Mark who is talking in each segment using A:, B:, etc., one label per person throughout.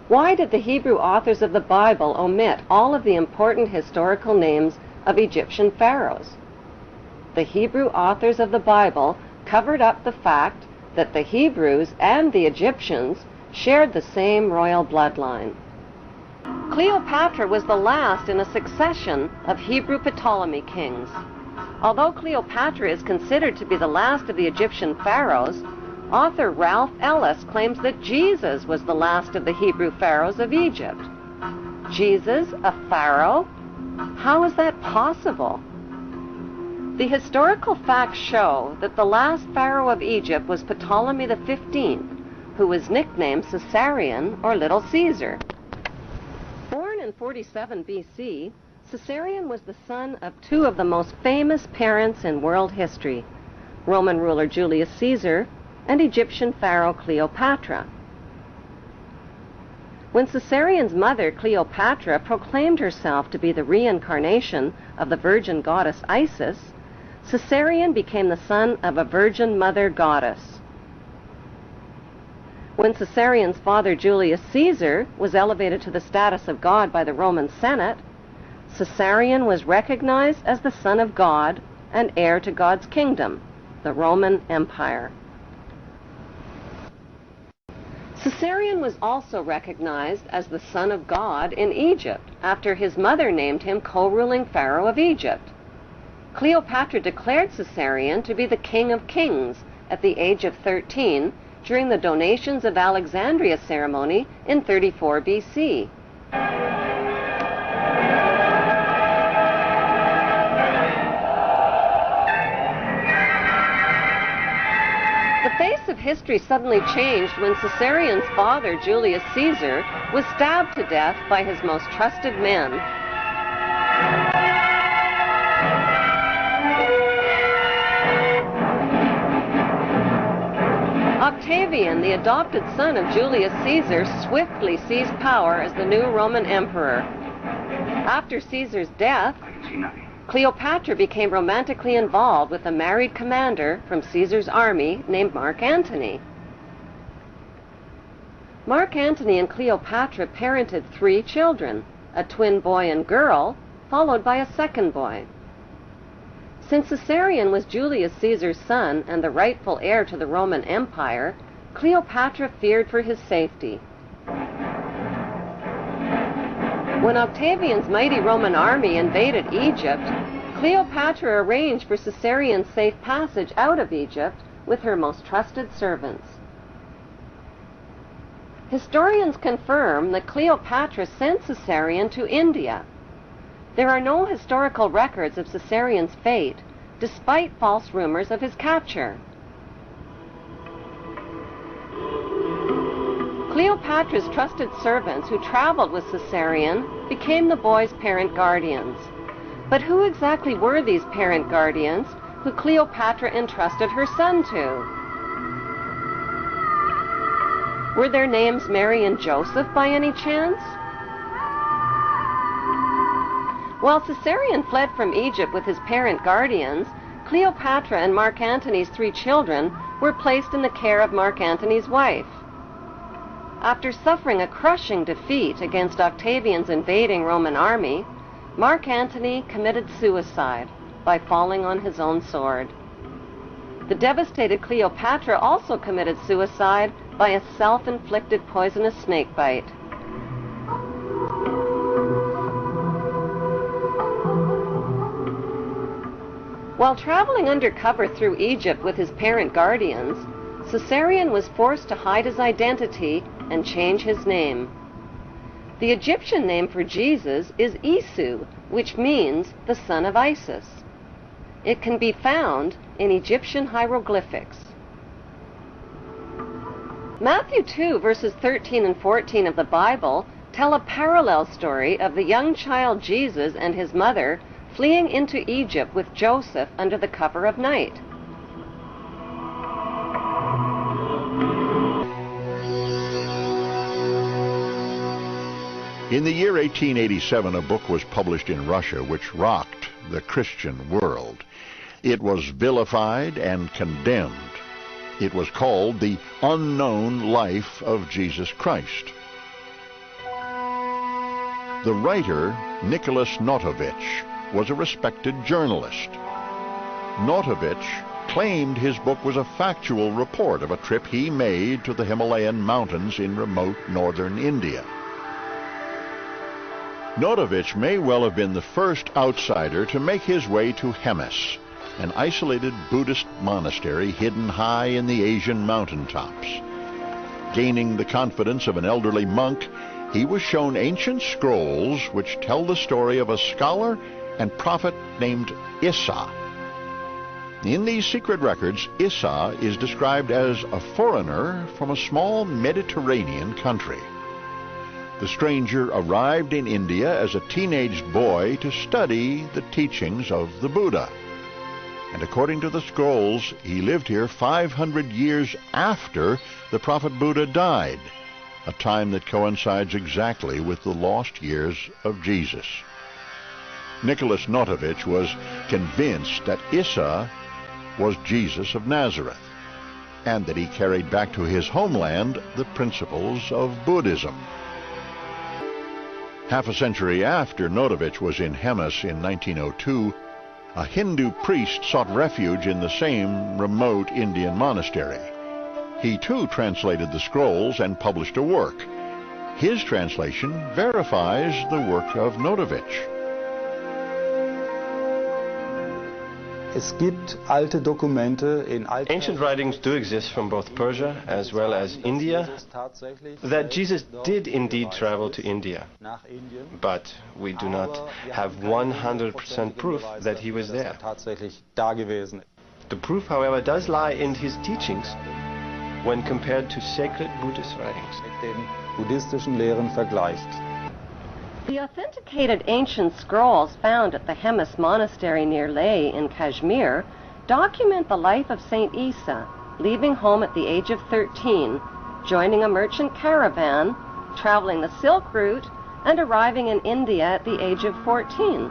A: Why did the Hebrew authors of the Bible omit all of the important historical names of Egyptian pharaohs? The Hebrew authors of the Bible covered up the fact that the Hebrews and the Egyptians shared the same royal bloodline. Cleopatra was the last in a succession of Hebrew Ptolemy kings. Although Cleopatra is considered to be the last of the Egyptian pharaohs, author Ralph Ellis claims that Jesus was the last of the Hebrew pharaohs of Egypt. Jesus, a pharaoh? How is that possible? The historical facts show that the last pharaoh of Egypt was Ptolemy XV, who was nicknamed Caesarion or Little Caesar. Born in 47 BC, Caesarion was the son of two of the most famous parents in world history, Roman ruler Julius Caesar and Egyptian pharaoh Cleopatra. When Caesarion's mother, Cleopatra, proclaimed herself to be the reincarnation of the virgin goddess Isis, Caesarion became the son of a virgin mother goddess. When Caesarion's father, Julius Caesar, was elevated to the status of god by the Roman Senate, Caesarion was recognized as the son of God and heir to God's kingdom, the Roman Empire. Caesarion was also recognized as the son of God in Egypt after his mother named him co-ruling pharaoh of Egypt. Cleopatra declared Caesarion to be the king of kings at the age of 13 during the Donations of Alexandria ceremony in 34 BC. The face of history suddenly changed when Caesarion's father, Julius Caesar, was stabbed to death by his most trusted men. Octavian, the adopted son of Julius Caesar, swiftly seized power as the new Roman emperor. After Caesar's death, Cleopatra became romantically involved with a married commander from Caesar's army named Mark Antony. Mark Antony and Cleopatra parented 3 children, a twin boy and girl, followed by a second boy. Since Caesarion was Julius Caesar's son and the rightful heir to the Roman Empire, Cleopatra feared for his safety. When Octavian's mighty Roman army invaded Egypt, Cleopatra arranged for Caesarion's safe passage out of Egypt with her most trusted servants. Historians confirm that Cleopatra sent Caesarion to India. There are no historical records of Caesarion's fate, despite false rumors of his capture. Cleopatra's trusted servants who traveled with Caesarion became the boy's parent guardians. But who exactly were these parent guardians who Cleopatra entrusted her son to? Were their names Mary and Joseph by any chance? While Caesarion fled from Egypt with his parent guardians, Cleopatra and Mark Antony's 3 children were placed in the care of Mark Antony's wife. After suffering a crushing defeat against Octavian's invading Roman army, Mark Antony committed suicide by falling on his own sword. The devastated Cleopatra also committed suicide by a self-inflicted poisonous snake bite. While traveling undercover through Egypt with his parent guardians, Caesarion was forced to hide his identity and change his name. The Egyptian name for Jesus is Isu, which means the son of Isis. It can be found in Egyptian hieroglyphics. Matthew 2 verses 13 and 14 of the Bible tell a parallel story of the young child Jesus and his mother fleeing into Egypt with Joseph under the cover of night.
B: In the year 1887, a book was published in Russia which rocked the Christian world. It was vilified and condemned. It was called The Unknown Life of Jesus Christ. The writer, Nicholas Notovich, was a respected journalist. Notovich claimed his book was a factual report of a trip he made to the Himalayan mountains in remote northern India. Notovich may well have been the first outsider to make his way to Hemis, an isolated Buddhist monastery hidden high in the Asian mountaintops. Gaining the confidence of an elderly monk, he was shown ancient scrolls which tell the story of a scholar and prophet named Issa. In these secret records, Issa is described as a foreigner from a small Mediterranean country. The stranger arrived in India as a teenage boy to study the teachings of the Buddha. And according to the scrolls, he lived here 500 years after the prophet Buddha died, a time that coincides exactly with the lost years of Jesus. Nicholas Notovich was convinced that Issa was Jesus of Nazareth, and that he carried back to his homeland the principles of Buddhism. Half a century after Notovich was in Hemis in 1902, a Hindu priest sought refuge in the same remote Indian monastery. He too translated the scrolls and published a work. His translation verifies the work of Notovich.
C: Ancient writings do exist from both Persia as well as India that Jesus did indeed travel to India, but we do not have 100% proof that he was there. The proof, however, does lie in his teachings when compared to sacred Buddhist writings.
A: The authenticated ancient scrolls found at the Hemis monastery near Leh in Kashmir document the life of Saint Issa, leaving home at the age of 13, joining a merchant caravan, traveling the Silk Route, and arriving in India at the age of 14.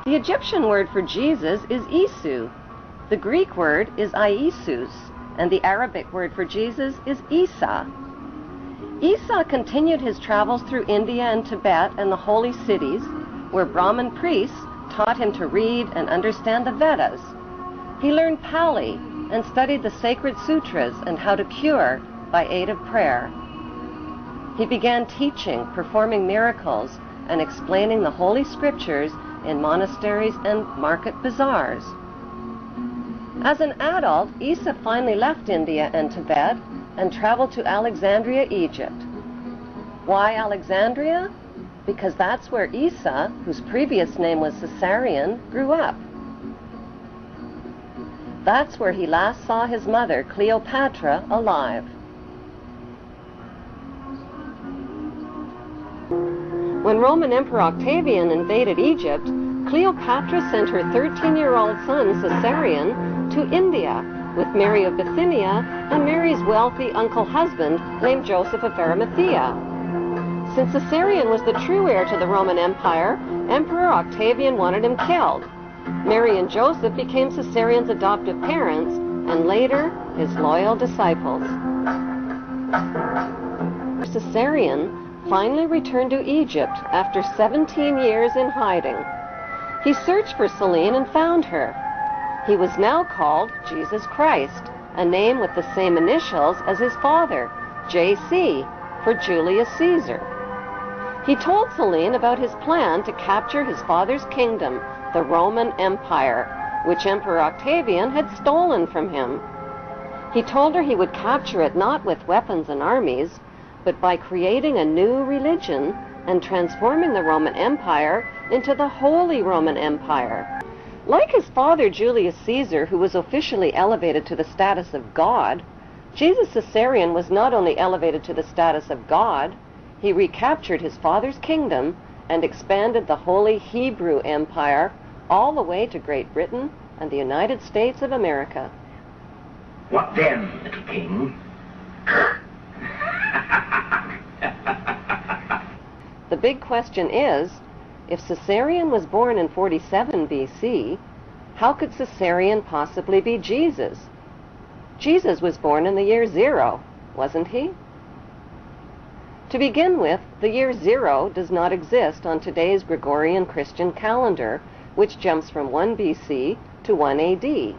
A: The Egyptian word for Jesus is Isu, the Greek word is Iesus, and the Arabic word for Jesus is Isa. Issa continued his travels through India and Tibet and the holy cities, where Brahmin priests taught him to read and understand the Vedas. He learned Pali and studied the sacred sutras and how to cure by aid of prayer. He began teaching, performing miracles, and explaining the holy scriptures in monasteries and market bazaars. As an adult, Issa finally left India and Tibet and traveled to Alexandria, Egypt. Why Alexandria? Because that's where Issa, whose previous name was Caesarion, grew up. That's where he last saw his mother, Cleopatra, alive. When Roman Emperor Octavian invaded Egypt, Cleopatra sent her 13-year-old son, Caesarion, to India with Mary of Bithynia and Mary's wealthy uncle-husband named Joseph of Arimathea. Since Caesarion was the true heir to the Roman Empire, Emperor Octavian wanted him killed. Mary and Joseph became Caesarion's adoptive parents and later his loyal disciples. Caesarion finally returned to Egypt after 17 years in hiding. He searched for Selene and found her. He was now called Jesus Christ, a name with the same initials as his father, J.C., for Julius Caesar. He told Selene about his plan to capture his father's kingdom, the Roman Empire, which Emperor Octavian had stolen from him. He told her he would capture it not with weapons and armies, but by creating a new religion and transforming the Roman Empire into the Holy Roman Empire. Like his father Julius Caesar, who was officially elevated to the status of God, Jesus Caesarion was not only elevated to the status of God, he recaptured his father's kingdom and expanded the Holy Hebrew Empire all the way to Great Britain and the United States of America.
D: What then, little king?
A: The big question is, if Caesarion was born in 47 BC, how could Caesarion possibly be Jesus? Jesus was born in the year 0, wasn't he? To begin with, the year 0 does not exist on today's Gregorian Christian calendar, which jumps from 1 BC to 1 AD.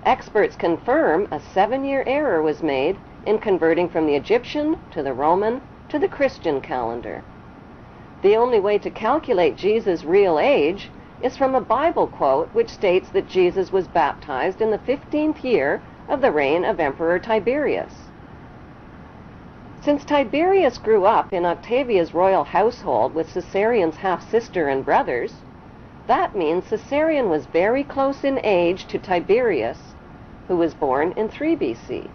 A: Experts confirm a 7-year error was made in converting from the Egyptian to the Roman to the Christian calendar. The only way to calculate Jesus' real age is from a Bible quote which states that Jesus was baptized in the 15th year of the reign of Emperor Tiberius. Since Tiberius grew up in Octavia's royal household with Caesarion's half-sister and brothers, that means Caesarion was very close in age to Tiberius, who was born in 3 BC.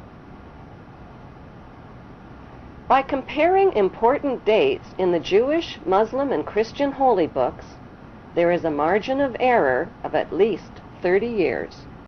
A: By comparing important dates in the Jewish, Muslim, and Christian holy books, there is a margin of error of at least 30 years.